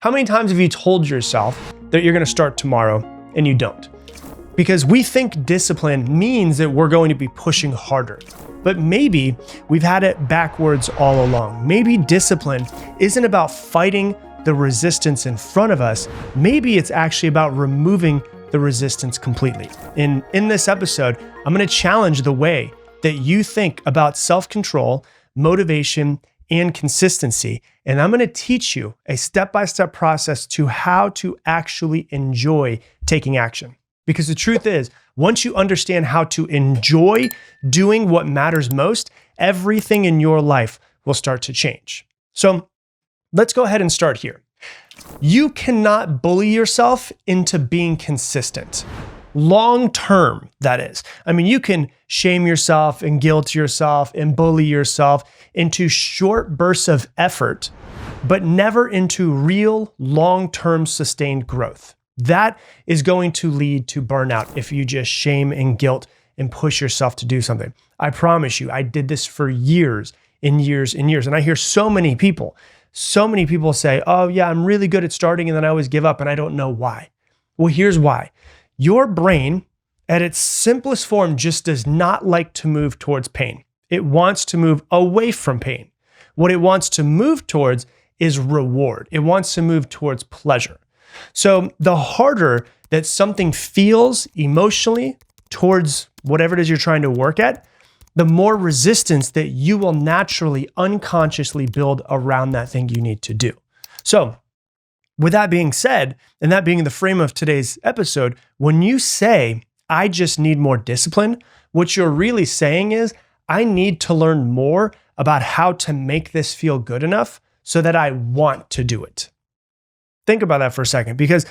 How many times have you told yourself that you're going to start tomorrow and you don't? Because we think discipline means that we're going to be pushing harder. But maybe we've had it backwards all along. Maybe discipline isn't about fighting the resistance in front of us. Maybe it's actually about removing the resistance completely. In this episode, I'm going to challenge the way that you think about self-control, motivation, and consistency. And I'm going to teach you a step-by-step process to how to actually enjoy taking action. Because the truth is, once you understand how to enjoy doing what matters most, everything in your life will start to change. So let's go ahead and start here. You cannot bully yourself into being consistent. Long term, that is. I mean, you can shame yourself and guilt yourself and bully yourself into short bursts of effort, but never into real long-term sustained growth. That is going to lead to burnout if you just shame and guilt and push yourself to do something. I promise you, I did this for years and years and years. And I hear so many people say, oh yeah, I'm really good at starting and then I always give up and I don't know why. Well, here's why. Your brain, at its simplest form, just does not like to move towards pain. It wants to move away from pain. What it wants to move towards is reward. It wants to move towards pleasure. So the harder that something feels emotionally towards whatever it is you're trying to work at, the more resistance that you will naturally, unconsciously build around that thing you need to do. So with that being said, and that being the frame of today's episode, when you say, I just need more discipline, what you're really saying is, I need to learn more about how to make this feel good enough so that I want to do it. Think about that for a second, because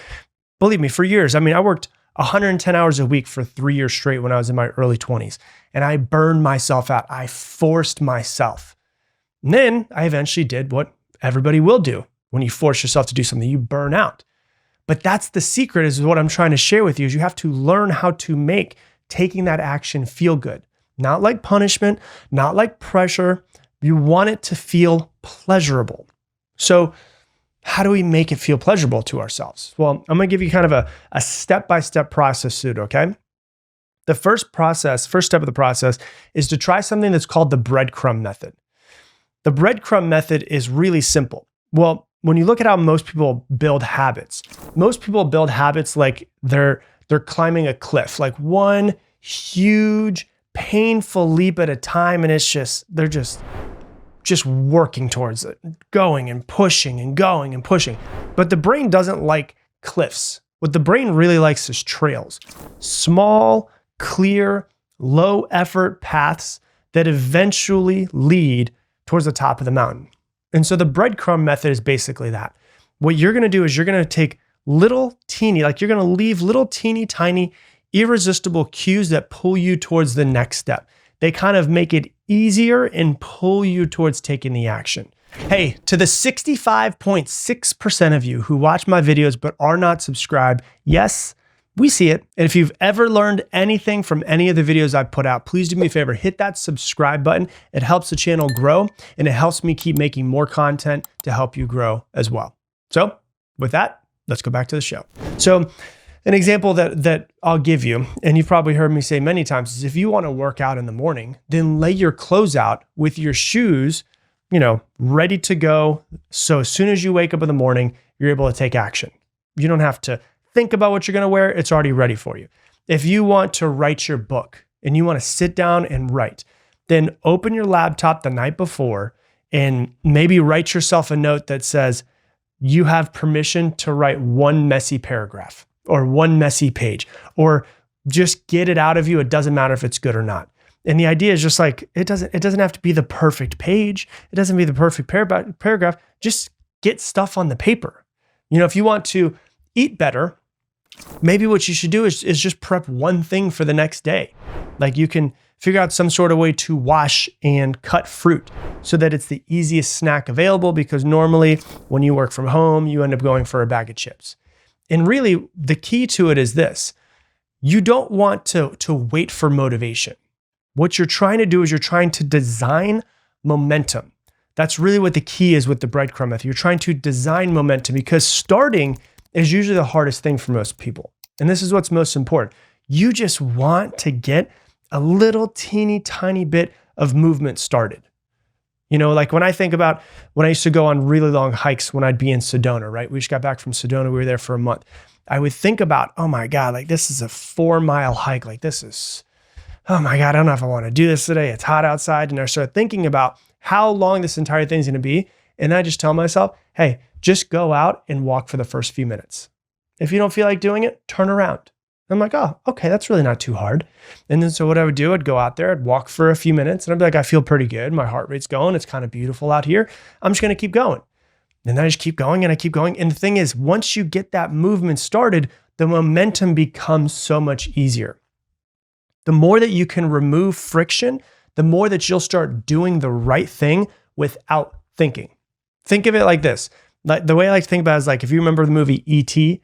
believe me, for years, I worked 110 hours a week for 3 years straight when I was in my early 20s, and I burned myself out. I forced myself. And then I eventually did what everybody will do. When you force yourself to do something, you burn out. But that's the secret, is what I'm trying to share with you, is you have to learn how to make taking that action feel good. Not like punishment, not like pressure. You want it to feel pleasurable. So how do we make it feel pleasurable to ourselves? Well, I'm going to give you kind of a step-by-step process to it, okay? The first step of the process is to try something that's called the breadcrumb method. The breadcrumb method is really simple. Well, when you look at how most people build habits like they're climbing a cliff, like one huge, painful leap at a time, and they're just working towards it, going and pushing and going and pushing. But the brain doesn't like cliffs. What the brain really likes is trails. Small, clear, low effort paths that eventually lead towards the top of the mountain. And so the breadcrumb method is basically that. What you're going to do is you're going to take you're going to leave little teeny tiny irresistible cues that pull you towards the next step. They kind of make it easier and pull you towards taking the action. Hey, to the 65.6% of you who watch my videos but are not subscribed, yes, we see it. And if you've ever learned anything from any of the videos I've put out, please do me a favor, hit that subscribe button. It helps the channel grow and it helps me keep making more content to help you grow as well. So with that, let's go back to the show. So an example that I'll give you, and you've probably heard me say many times, is if you want to work out in the morning, then lay your clothes out with your shoes, ready to go. So as soon as you wake up in the morning, you're able to take action. You don't have to think about what you're going to wear. It's already ready for you. If you want to write your book and you want to sit down and write, then open your laptop the night before and maybe write yourself a note that says you have permission to write one messy paragraph or one messy page, or just get it out of you. It doesn't matter if it's good or not. And the idea is just like, it doesn't have to be the perfect page. It doesn't be the perfect paragraph. Just get stuff on the paper. If you want to eat better, maybe what you should do is just prep one thing for the next day. Like you can figure out some sort of way to wash and cut fruit so that it's the easiest snack available, because normally when you work from home, you end up going for a bag of chips. And really the key to it is this: you don't want to wait for motivation. What you're trying to do is you're trying to design momentum. That's really what the key is with the breadcrumb method. You're trying to design momentum because starting is usually the hardest thing for most people. And this is what's most important. You just want to get a little teeny tiny bit of movement started. Like when I think about when I used to go on really long hikes when I'd be in Sedona, right? We just got back from Sedona. We were there for a month. I would think about, oh my God, like this is a 4-mile hike. Like this is, oh my God, I don't know if I want to do this today. It's hot outside. And I started thinking about how long this entire thing's going to be. And then I just tell myself, hey, just go out and walk for the first few minutes. If you don't feel like doing it, turn around. I'm like, oh, okay, that's really not too hard. And then so what I would do, I'd go out there, I'd walk for a few minutes, and I'd be like, I feel pretty good. My heart rate's going. It's kind of beautiful out here. I'm just going to keep going. And then I just keep going and I keep going. And the thing is, once you get that movement started, the momentum becomes so much easier. The more that you can remove friction, the more that you'll start doing the right thing without thinking. Think of it like this. Like the way I like to think about it is like, if you remember the movie E.T.,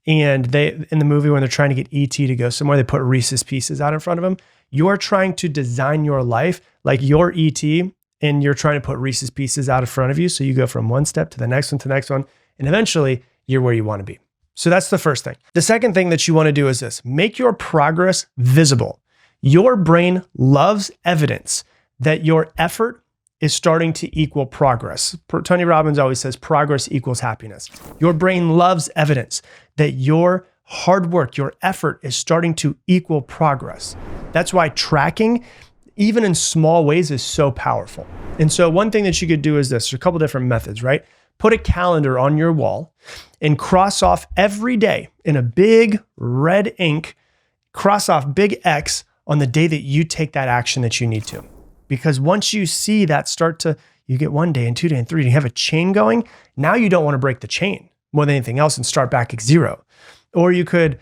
and they, in the movie when they're trying to get E.T. to go somewhere, they put Reese's Pieces out in front of him. You are trying to design your life like you're E.T. and you're trying to put Reese's Pieces out in front of you. So you go from one step to the next one to the next one, and eventually you're where you want to be. So that's the first thing. The second thing that you want to do is this: make your progress visible. Your brain loves evidence that your effort is starting to equal progress. Tony Robbins always says progress equals happiness. Your brain loves evidence that your hard work, your effort is starting to equal progress. That's why tracking, even in small ways, is so powerful. And so one thing that you could do is this: there's a couple different methods, right? Put a calendar on your wall and cross off every day in a big red ink, cross off big X on the day that you take that action that you need to. Because once you see that you get 1 day and 2 days and 3 days, you have a chain going. Now you don't want to break the chain more than anything else and start back at zero. Or you could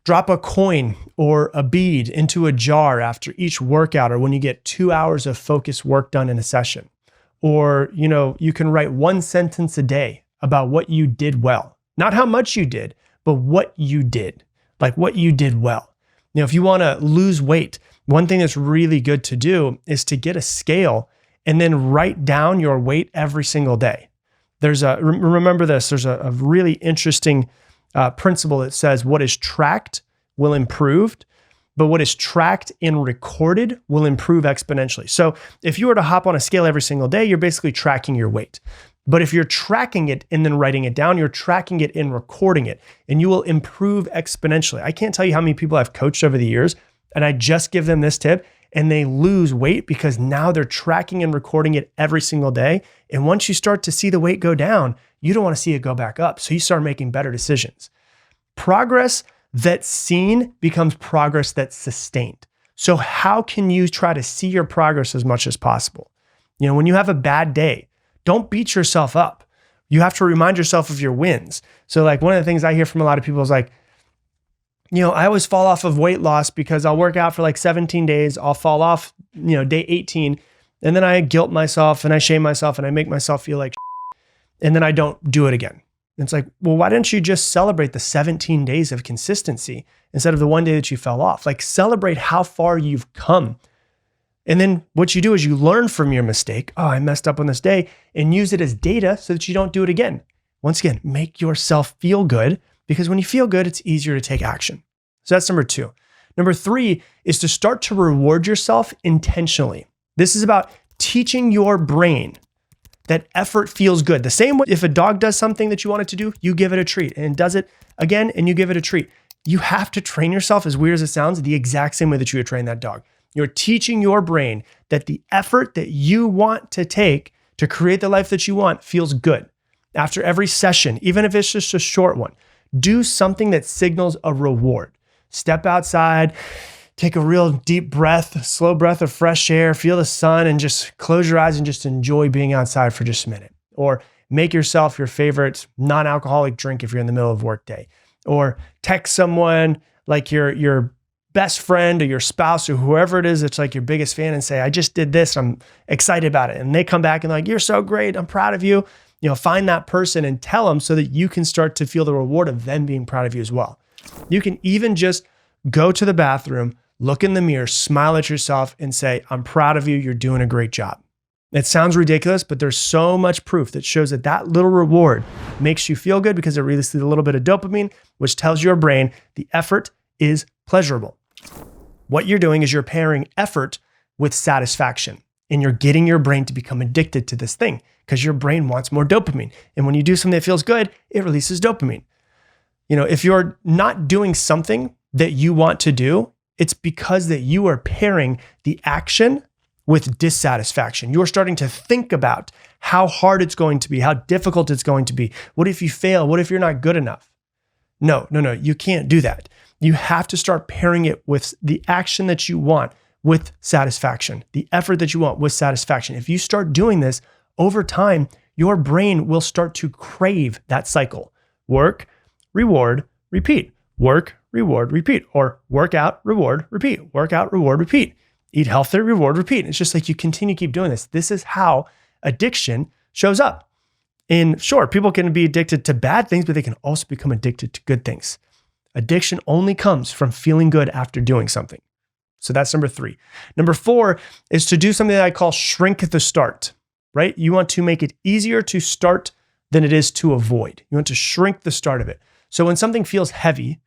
drop a coin or a bead into a jar after each workout, or when you get 2 hours of focused work done in a session. Or, you can write 1 sentence a day about what you did well. Not how much you did, but what you did, like what you did well. If you want to lose weight, one thing that's really good to do is to get a scale and then write down your weight every single day. Remember this, there's a really interesting principle that says what is tracked will improve, but what is tracked and recorded will improve exponentially. So if you were to hop on a scale every single day, you're basically tracking your weight. But if you're tracking it and then writing it down, you're tracking it and recording it, and you will improve exponentially. I can't tell you how many people I've coached over the years, and I just give them this tip and they lose weight because now they're tracking and recording it every single day. And once you start to see the weight go down, you don't want to see it go back up. So you start making better decisions. Progress that's seen becomes progress that's sustained. So how can you try to see your progress as much as possible? When you have a bad day, don't beat yourself up. You have to remind yourself of your wins. So like one of the things I hear from a lot of people is like, I always fall off of weight loss because I'll work out for like 17 days. I'll fall off, day 18. And then I guilt myself and I shame myself and I make myself feel like shit, and then I don't do it again. And it's like, well, why didn't you just celebrate the 17 days of consistency instead of the 1 day that you fell off? Like celebrate how far you've come. And then what you do is you learn from your mistake. Oh, I messed up on this day, and use it as data so that you don't do it again. Once again, make yourself feel good, because when you feel good, it's easier to take action. So that's number 2. Number 3 is to start to reward yourself intentionally. This is about teaching your brain that effort feels good. The same way if a dog does something that you want it to do, you give it a treat, and it does it again and you give it a treat. You have to train yourself, as weird as it sounds, the exact same way that you would train that dog. You're teaching your brain that the effort that you want to take to create the life that you want feels good. After every session, even if it's just a short one, do something that signals a reward. Step outside, take a real deep breath, a slow breath of fresh air, feel the sun, and just close your eyes and just enjoy being outside for just a minute. Or make yourself your favorite non-alcoholic drink if you're in the middle of work day. Or text someone like your best friend or your spouse or whoever it is that's like your biggest fan and say, I just did this, I'm excited about it. And they come back and like, you're so great, I'm proud of you. Find that person and tell them so that you can start to feel the reward of them being proud of you as well. You can even just go to the bathroom, look in the mirror, smile at yourself and say, I'm proud of you, you're doing a great job. It sounds ridiculous, but there's so much proof that shows that that little reward makes you feel good because it releases a little bit of dopamine, which tells your brain the effort is pleasurable. What you're doing is you're pairing effort with satisfaction, and you're getting your brain to become addicted to this thing because your brain wants more dopamine. And when you do something that feels good, it releases dopamine. If you're not doing something that you want to do, it's because that you are pairing the action with dissatisfaction. You're starting to think about how hard it's going to be, how difficult it's going to be. What if you fail? What if you're not good enough? No, you can't do that. You have to start pairing it with the action that you want with satisfaction, the effort that you want with satisfaction. If you start doing this over time, your brain will start to crave that cycle. Work, reward, repeat. Work, reward, repeat. Or work out, reward, repeat. Work out, reward, repeat. Eat healthy, reward, repeat. It's just like you continue to keep doing this. This is how addiction shows up. And sure, people can be addicted to bad things, but they can also become addicted to good things. Addiction only comes from feeling good after doing something. So that's number 3. Number 4 is to do something that I call shrink the start, right? You want to make it easier to start than it is to avoid. You want to shrink the start of it. So when something feels heavy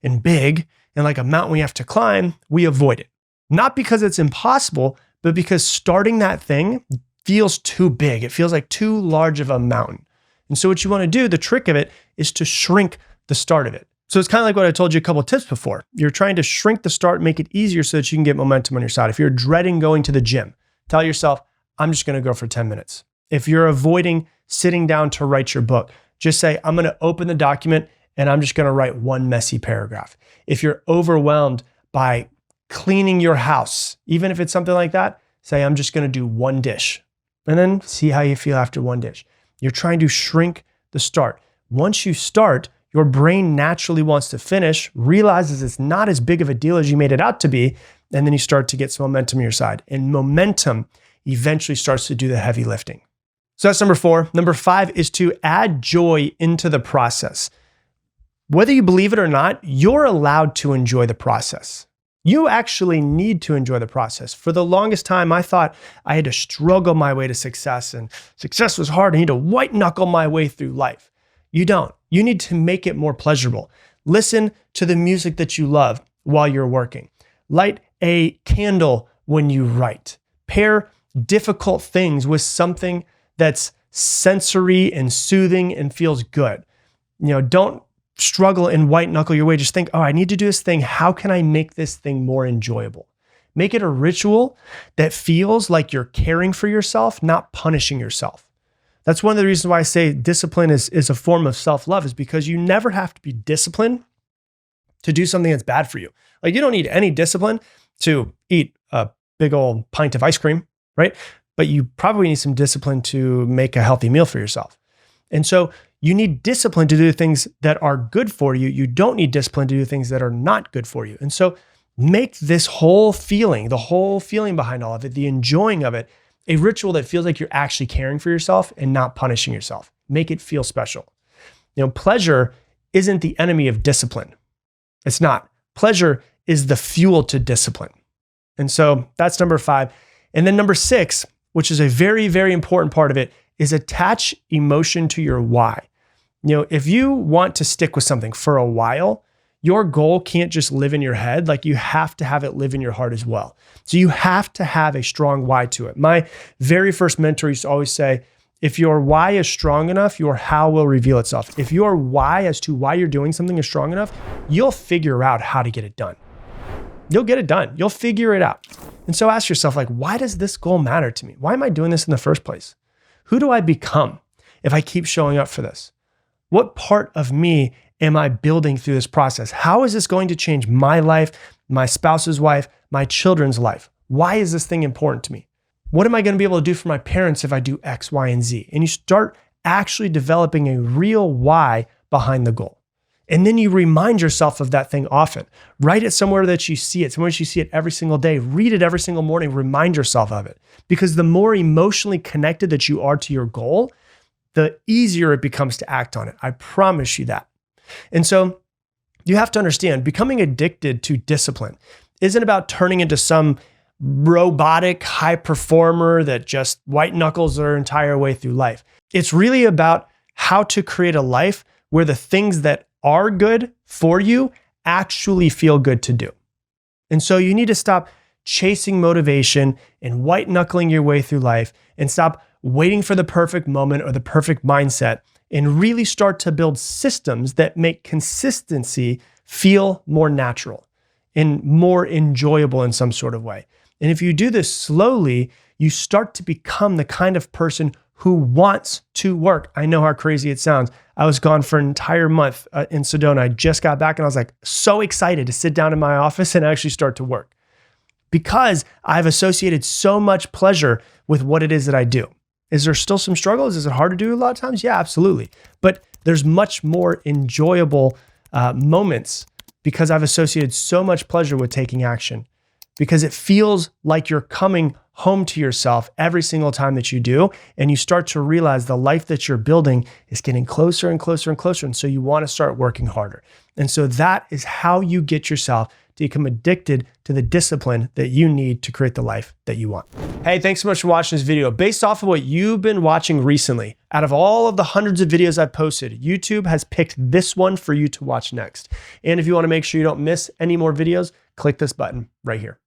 and big and like a mountain we have to climb, we avoid it. Not because it's impossible, but because starting that thing feels too big. It feels like too large of a mountain. And so what you want to do, the trick of it, is to shrink the start of it. So it's kind of like what I told you a couple of tips before. You're trying to shrink the start, make it easier so that you can get momentum on your side. If you're dreading going to the gym, tell yourself, I'm just going to go for 10 minutes. If you're avoiding sitting down to write your book, just say, I'm going to open the document and I'm just going to write one messy paragraph. If you're overwhelmed by cleaning your house, even if it's something like that, say, I'm just going to do one dish and then see how you feel after one dish. You're trying to shrink the start. Once you start, your brain naturally wants to finish, realizes it's not as big of a deal as you made it out to be, and then you start to get some momentum on your side. And momentum eventually starts to do the heavy lifting. So that's number 4. Number 5 is to add joy into the process. Whether you believe it or not, you're allowed to enjoy the process. You actually need to enjoy the process. For the longest time, I thought I had to struggle my way to success, and success was hard. I need to white knuckle my way through life. You don't. You need to make it more pleasurable. Listen to the music that you love while you're working. Light a candle when you write. Pair difficult things with something that's sensory and soothing and feels good. Don't struggle and white knuckle your way. Just think, I need to do this thing. How can I make this thing more enjoyable? Make it a ritual that feels like you're caring for yourself, not punishing yourself. That's one of the reasons why I say discipline is a form of self-love, is because you never have to be disciplined to do something that's bad for you. Like, you don't need any discipline to eat a big old pint of ice cream, right? But you probably need some discipline to make a healthy meal for yourself. And so you need discipline to do things that are good for you. You don't need discipline to do things that are not good for you. And so make this whole feeling, the whole feeling behind all of it, the enjoying of it, a ritual that feels like you're actually caring for yourself and not punishing yourself. Make it feel special. Pleasure isn't the enemy of discipline. It's not. Pleasure is the fuel to discipline. And so that's number 5. And then number 6, which is a very, very important part of it, is attach emotion to your why. If you want to stick with something for a while, your goal can't just live in your head. Like, you have to have it live in your heart as well. So you have to have a strong why to it. My very first mentor used to always say, if your why is strong enough, your how will reveal itself. If your why as to why you're doing something is strong enough, you'll figure out how to get it done. You'll get it done. You'll figure it out. And so ask yourself, why does this goal matter to me? Why am I doing this in the first place? Who do I become if I keep showing up for this? What part of me am I building through this process? How is this going to change my life, my spouse's life, my children's life? Why is this thing important to me? What am I going to be able to do for my parents if I do X, Y, and Z? And you start actually developing a real why behind the goal. And then you remind yourself of that thing often. Write it somewhere that you see it, somewhere that you see it every single day. Read it every single morning. Remind yourself of it. Because the more emotionally connected that you are to your goal, the easier it becomes to act on it. I promise you that. And so you have to understand, becoming addicted to discipline isn't about turning into some robotic high performer that just white knuckles their entire way through life. It's really about how to create a life where the things that are good for you actually feel good to do. And so you need to stop chasing motivation and white knuckling your way through life and stop waiting for the perfect moment or the perfect mindset and really start to build systems that make consistency feel more natural and more enjoyable in some sort of way. And if you do this slowly, you start to become the kind of person who wants to work. I know how crazy it sounds. I was gone for an entire month in Sedona. I just got back and I was like so excited to sit down in my office and actually start to work because I've associated so much pleasure with what it is that I do. Is there still some struggles? Is it hard to do a lot of times? Yeah, absolutely. But there's much more enjoyable moments because I've associated so much pleasure with taking action, because it feels like you're coming home to yourself every single time that you do. And you start to realize the life that you're building is getting closer and closer and closer. And so you want to start working harder. And so that is how you get yourself to become addicted to the discipline that you need to create the life that you want. Hey, thanks so much for watching this video. Based off of what you've been watching recently, out of all of the hundreds of videos I've posted, YouTube has picked this one for you to watch next. And if you want to make sure you don't miss any more videos, click this button right here.